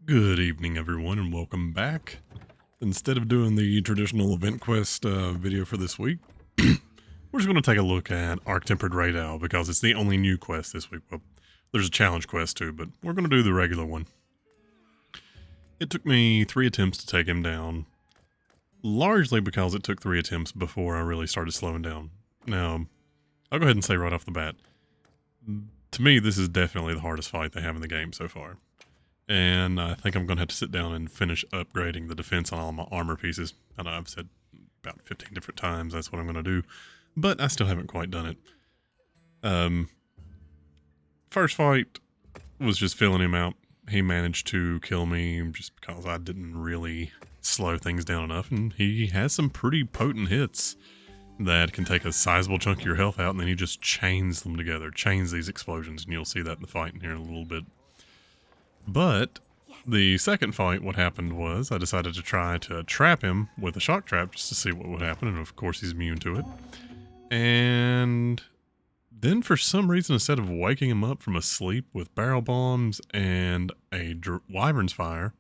Good evening, everyone, and welcome back. Instead of doing the traditional event quest video for this week, we're just going to take a look at Tempered Rey Dau because it's the only new quest this week. Well, there's a challenge quest too, but we're going to do the regular one. It took me 3 attempts to take him down, largely because it took 3 attempts before I really started slowing down. Now, I'll go ahead and say right off the bat, to me, this is definitely the hardest fight they have in the game so far. And I think I'm going to have to sit down and finish upgrading the defense on all my armor pieces. I know I've said about 15 different times that's what I'm going to do, but I still haven't quite done it. First fight was just filling him out. He managed to kill me just because I didn't really slow things down enough, and he has some pretty potent hits that can take a sizable chunk of your health out, and then he just chains them together, chains these explosions, and you'll see that in the fight in here in a little bit. But the second fight, what happened was I decided to try to trap him with a shock trap just to see what would happen, and of course he's immune to it. And then for some reason, instead of waking him up from a sleep with barrel bombs and a wyvern's fire,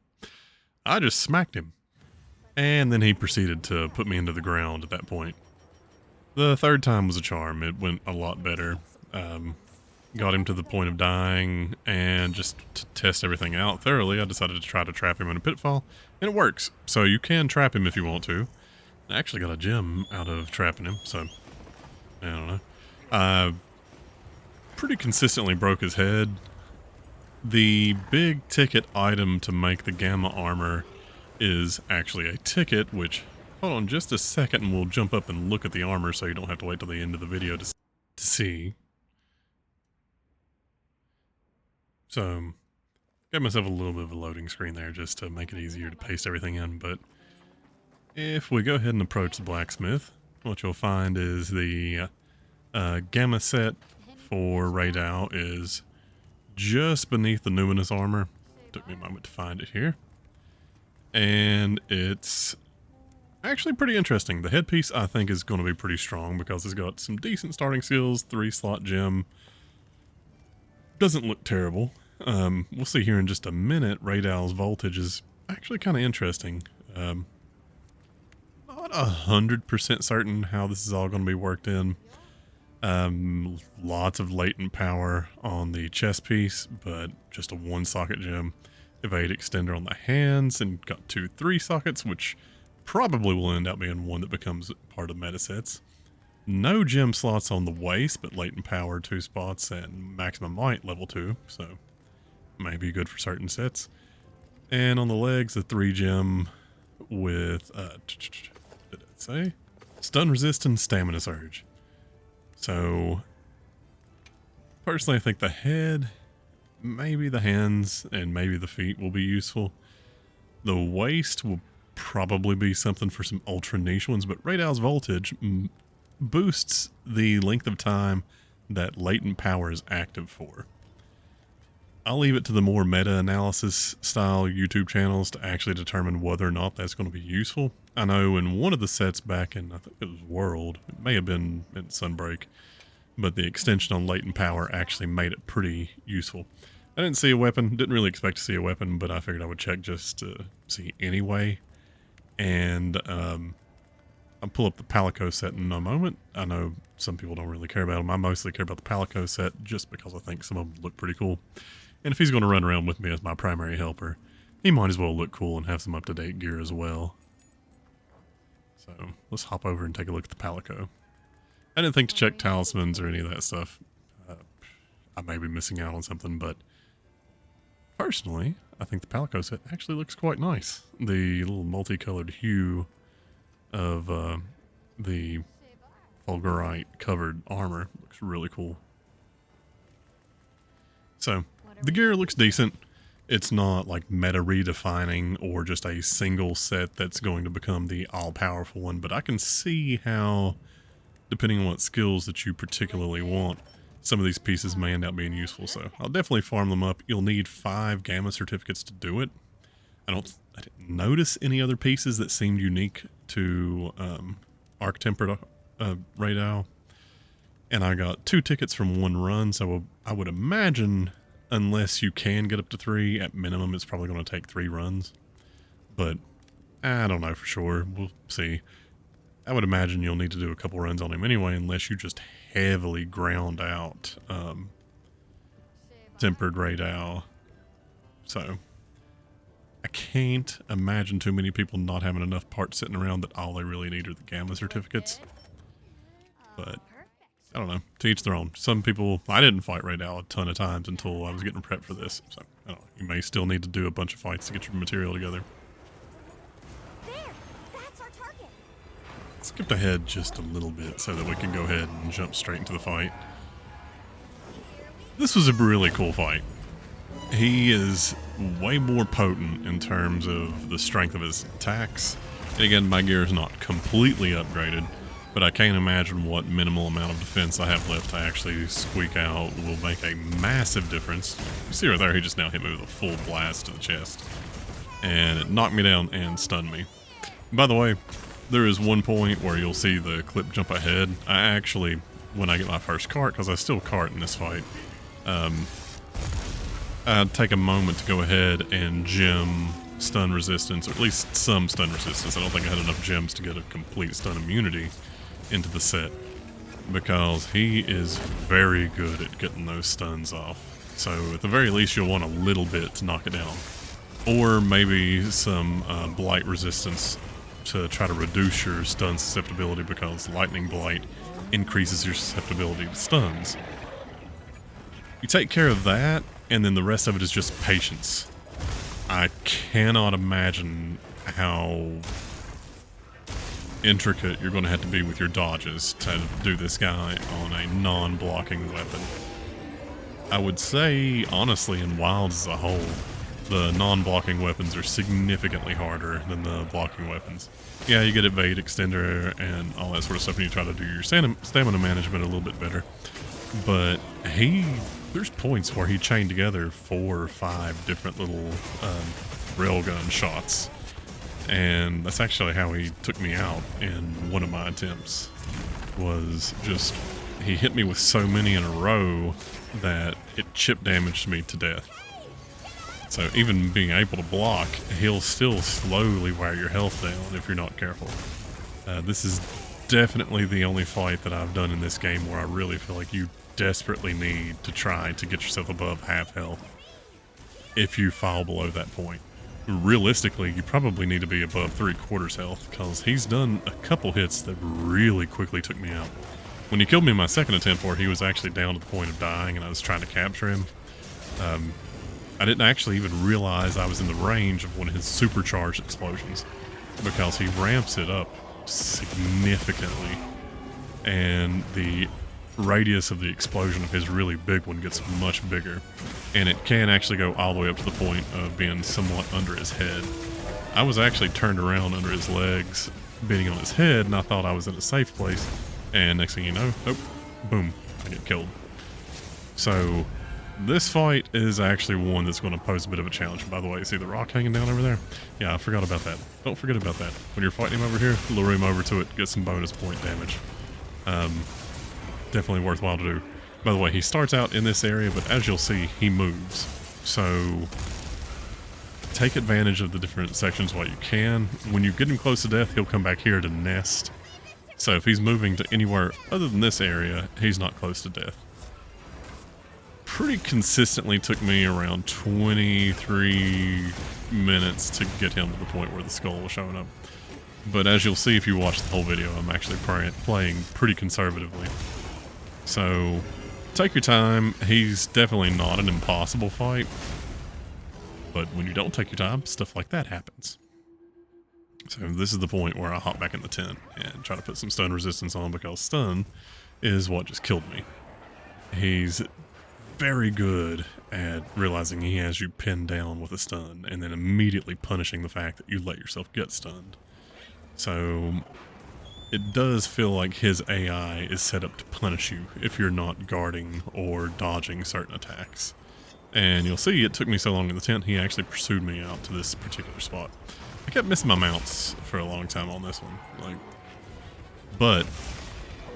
I just smacked him. And then he proceeded to put me into the ground at that point. The third time was a charm. It went a lot better. Got him to the point of dying, and just to test everything out thoroughly, I decided to try to trap him in a pitfall, and it works. So you can trap him if you want to. I actually got a gem out of trapping him, so I don't know. I pretty consistently broke his head. The big ticket item to make the gamma armor is actually a ticket, which, hold on just a second and we'll jump up and look at the armor so you don't have to wait till the end of the video to see. So, got myself a little bit of a loading screen there just to make it easier to paste everything in, but if we go ahead and approach the blacksmith, what you'll find is the gamma set for Rey Dau is just beneath the numinous armor. Took me a moment to find it here. And it's actually pretty interesting. The headpiece, I think, is going to be pretty strong because it's got some decent starting skills, 3-slot gem. Doesn't look terrible. We'll see here in just a minute. Rey Dau's voltage is actually kind of interesting. Not 100% certain how this is all going to be worked in. Lots of latent power on the chest piece, but just a 1-socket gem. Evade extender on the hands, and got 2 3-sockets, which probably will end up being one that becomes part of meta sets. No gem slots on the waist, but latent power 2 spots and maximum might level 2, so maybe good for certain sets. And on the legs, a 3 gem with, did it say? Stun resist and stamina surge. So, personally I think the head, maybe the hands, and maybe the feet will be useful. The waist will probably be something for some ultra niche ones, but Rey Dau's voltage boosts the length of time that latent power is active for. I'll leave it to the more meta-analysis style YouTube channels to actually determine whether or not that's going to be useful. I know in one of the sets back in, I think it was World, it may have been in Sunbreak, but the extension on latent power actually made it pretty useful. I didn't see a weapon, didn't really expect to see a weapon, but I figured I would check just to see anyway. And I'll pull up the Palico set in a moment. I know some people don't really care about them. I mostly care about the Palico set just because I think some of them look pretty cool. And if he's going to run around with me as my primary helper, he might as well look cool and have some up-to-date gear as well. So let's hop over and take a look at the Palico. I didn't think to check talismans or any of that stuff. I may be missing out on something, but personally, I think the Palico set actually looks quite nice. The little multicolored hue of the Fulgurite covered armor looks really cool. So, the gear looks decent. It's not like meta redefining or just a single set that's going to become the all-powerful one, but I can see how, depending on what skills that you particularly want, some of these pieces may end up being useful. So I'll definitely farm them up. You'll need 5 gamma certificates to do it. I didn't notice any other pieces that seemed unique to Tempered Rey Dau. And I got 2 tickets from 1 run, so I would imagine unless you can get up to 3. At minimum, it's probably going to take 3 runs. But I don't know for sure. We'll see. I would imagine you'll need to do a couple runs on him anyway, unless you just heavily ground out Tempered Rey Dau. So I can't imagine too many people not having enough parts sitting around that all they really need are the gamma certificates. But I don't know. To each their own. Some people, I didn't fight Rey Dau a ton of times until I was getting prepped for this. So I don't know. You may still need to do a bunch of fights to get your material together. Skipped ahead just a little bit so that we can go ahead and jump straight into the fight. This was a really cool fight. He is way more potent in terms of the strength of his attacks. And again, my gear is not completely upgraded, but I can't imagine what minimal amount of defense I have left to actually squeak out will make a massive difference. You see right there, he just now hit me with a full blast to the chest. And it knocked me down and stunned me. By the way, there is one point where you'll see the clip jump ahead. I actually, when I get my first cart, because I still cart in this fight, I'd take a moment to go ahead and gem stun resistance, or at least some stun resistance. I don't think I had enough gems to get a complete stun immunity into the set, because he is very good at getting those stuns off. So at the very least, you'll want a little bit to knock it down. Or maybe some blight resistance to try to reduce your stun susceptibility, because lightning blight increases your susceptibility to stuns. You take care of that, and then the rest of it is just patience. I cannot imagine how intricate you're going to have to be with your dodges to do this guy on a non-blocking weapon. I would say, honestly, in Wilds as a whole, the non-blocking weapons are significantly harder than the blocking weapons. Yeah, you get evade, extender, and all that sort of stuff, and you try to do your stamina management a little bit better. But there's points where he chained together 4 or 5 different little railgun shots. And that's actually how he took me out in one of my attempts. Was just, he hit me with so many in a row that it chip damaged me to death. So even being able to block, he'll still slowly wear your health down if you're not careful. This is definitely the only fight that I've done in this game where I really feel like you desperately need to try to get yourself above half health if you fall below that point. Realistically, you probably need to be above 3/4 health, because he's done a couple hits that really quickly took me out. When he killed me in my second attempt, where he was actually down to the point of dying and I was trying to capture him, I didn't actually even realize I was in the range of one of his supercharged explosions, because he ramps it up significantly, and the radius of the explosion of his really big one gets much bigger, and it can actually go all the way up to the point of being somewhat under his head. I was actually turned around under his legs, beating on his head, and I thought I was in a safe place, and next thing you know, oh, boom, I get killed. So this fight is actually one that's going to pose a bit of a challenge. By the way, see the rock hanging down over there? Yeah, I forgot about that. Don't forget about that. When you're fighting him over here, lure him over to it, get some bonus point damage. Definitely worthwhile to do. By the way, he starts out in this area, but as you'll see, he moves. So take advantage of the different sections while you can. When you get him close to death, he'll come back here to nest. So if he's moving to anywhere other than this area, he's not close to death. Pretty consistently took me around 23 minutes to get him to the point where the skull was showing up. But as you'll see if you watch the whole video, I'm actually playing pretty conservatively. So take your time. He's definitely not an impossible fight, but when you don't take your time, stuff like that happens. So this is the point where I hop back in the tent and try to put some stun resistance on, because stun is what just killed me. He's very good at realizing he has you pinned down with a stun and then immediately punishing the fact that you let yourself get stunned. So it does feel like his AI is set up to punish you if you're not guarding or dodging certain attacks. And you'll see it took me so long in the tent, he actually pursued me out to this particular spot. I kept missing my mounts for a long time on this one. But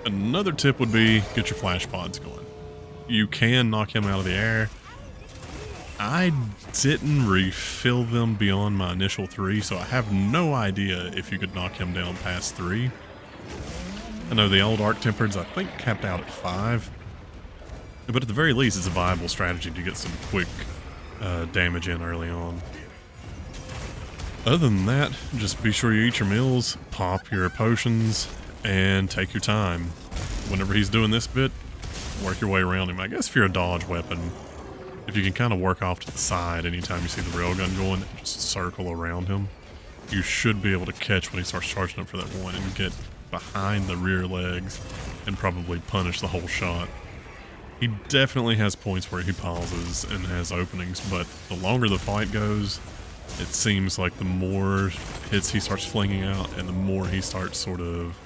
another tip would be get your flash pods going. You can knock him out of the air. I didn't refill them beyond my initial 3, so I have no idea if you could knock him down past 3. I know the old Arc Tempereds, I think, capped out at 5. But at the very least, it's a viable strategy to get some quick damage in early on. Other than that, just be sure you eat your meals, pop your potions, and take your time. Whenever he's doing this bit, work your way around him. I guess if you're a dodge weapon, if you can kind of work off to the side anytime you see the railgun going, just circle around him, you should be able to catch when he starts charging up for that one and get behind the rear legs and probably punish the whole shot. He definitely has points where he pauses and has openings, but the longer the fight goes, it seems like the more hits he starts flinging out and the more he starts sort of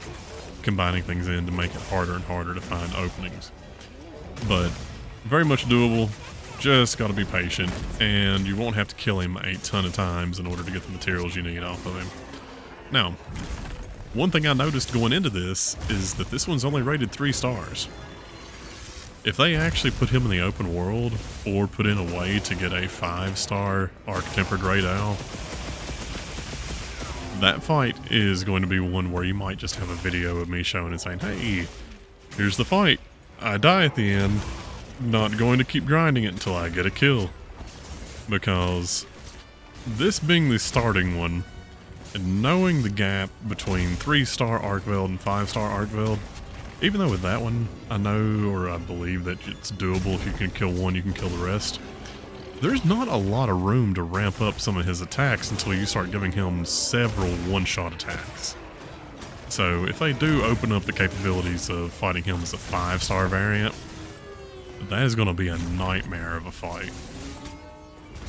combining things in to make it harder and harder to find openings. But very much doable. Just gotta be patient, and you won't have to kill him a ton of times in order to get the materials you need off of him. Now, one thing I noticed going into this is that this one's only rated 3 stars. If they actually put him in the open world, or put in a way to get a 5-star Arc Tempered Rey Dau, that fight is going to be one where you might just have a video of me showing and saying, hey, here's the fight. I die at the end. Not going to keep grinding it until I get a kill. Because this being the starting one, and knowing the gap between 3-star Arc Veld and 5-star Arc Veld, even though with that one, I know or I believe that it's doable. If you can kill one, you can kill the rest. There's not a lot of room to ramp up some of his attacks until you start giving him several one-shot attacks. So if they do open up the capabilities of fighting him as a 5-star variant, that is going to be a nightmare of a fight.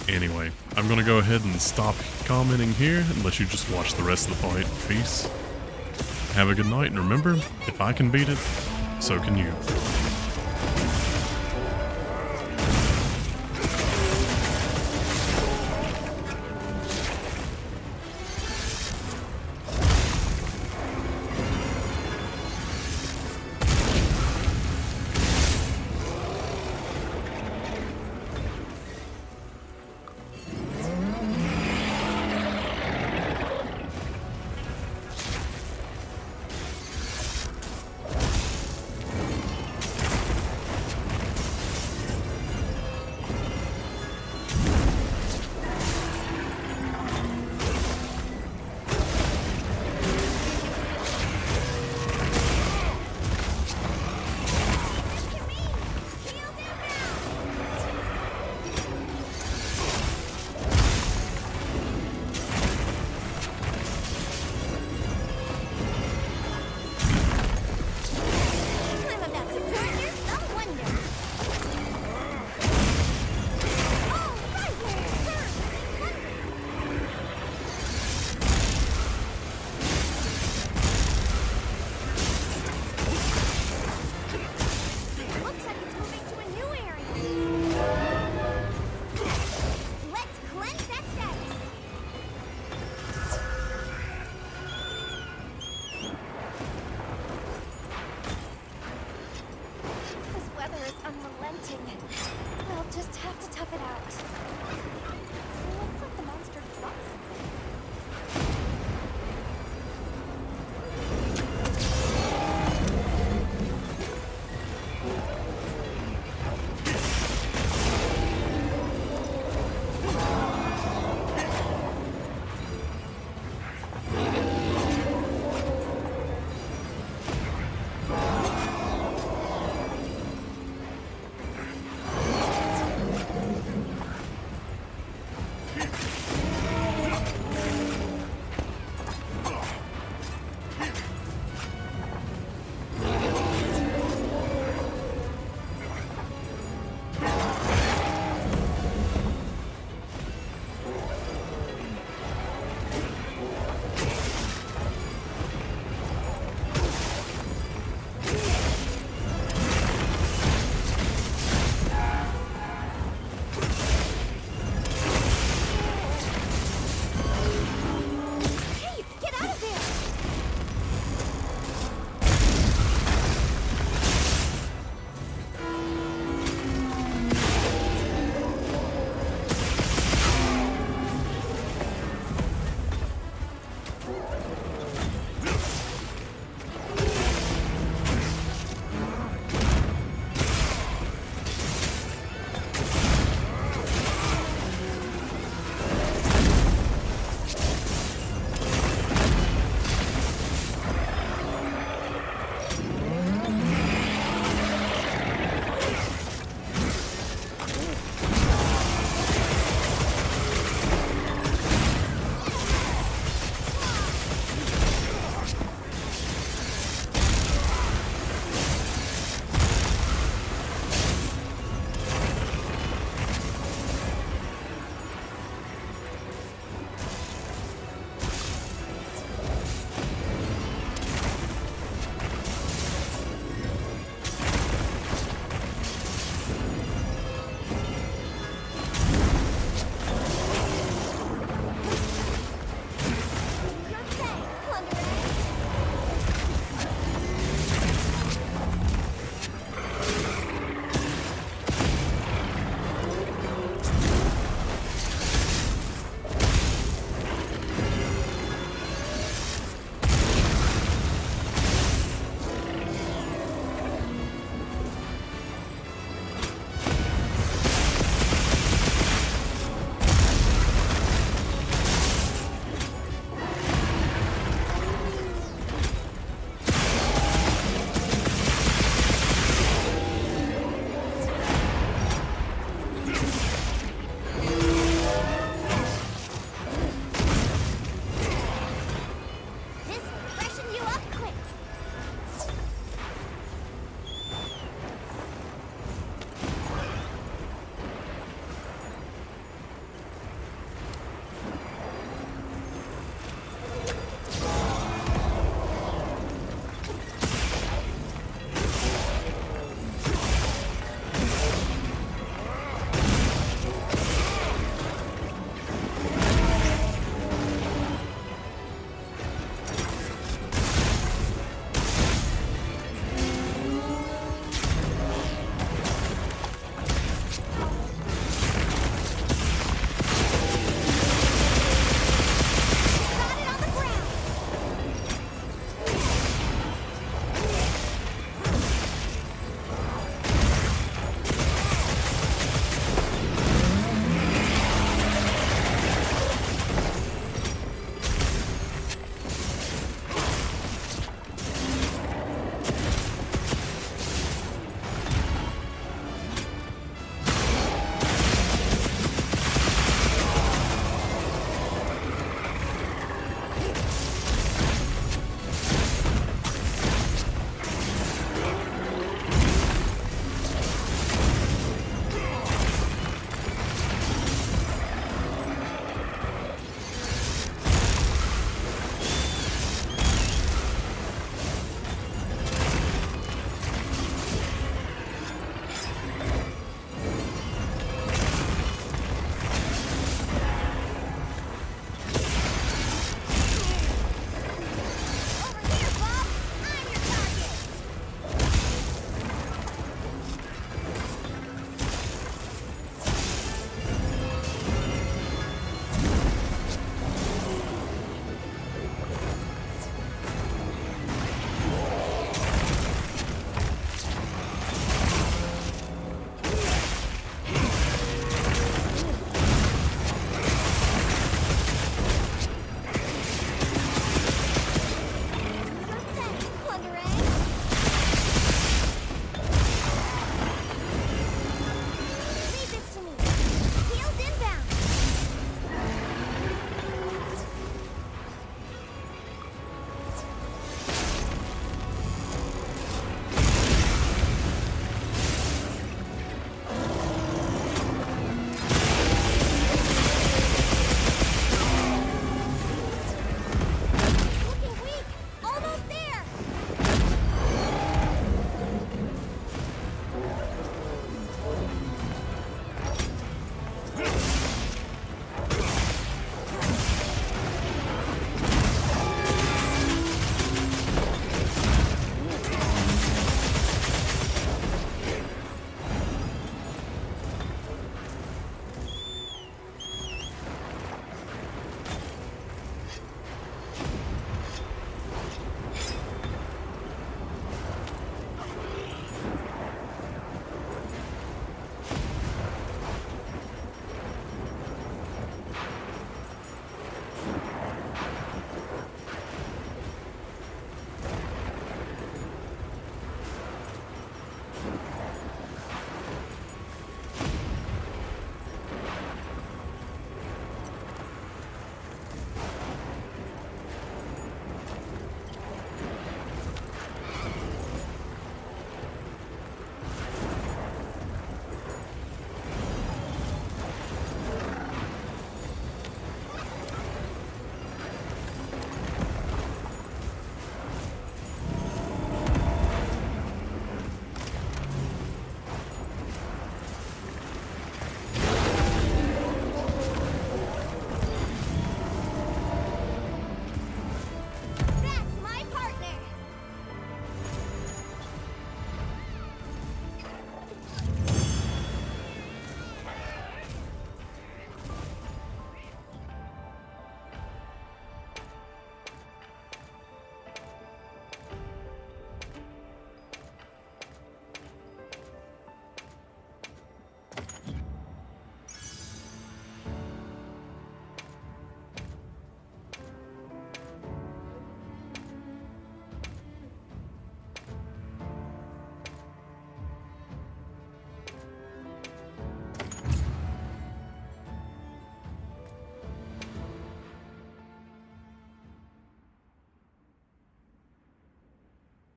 Anyway, I'm going to go ahead and stop commenting here and let you just watch the rest of the fight. Peace. Have a good night, and remember, if I can beat it, so can you.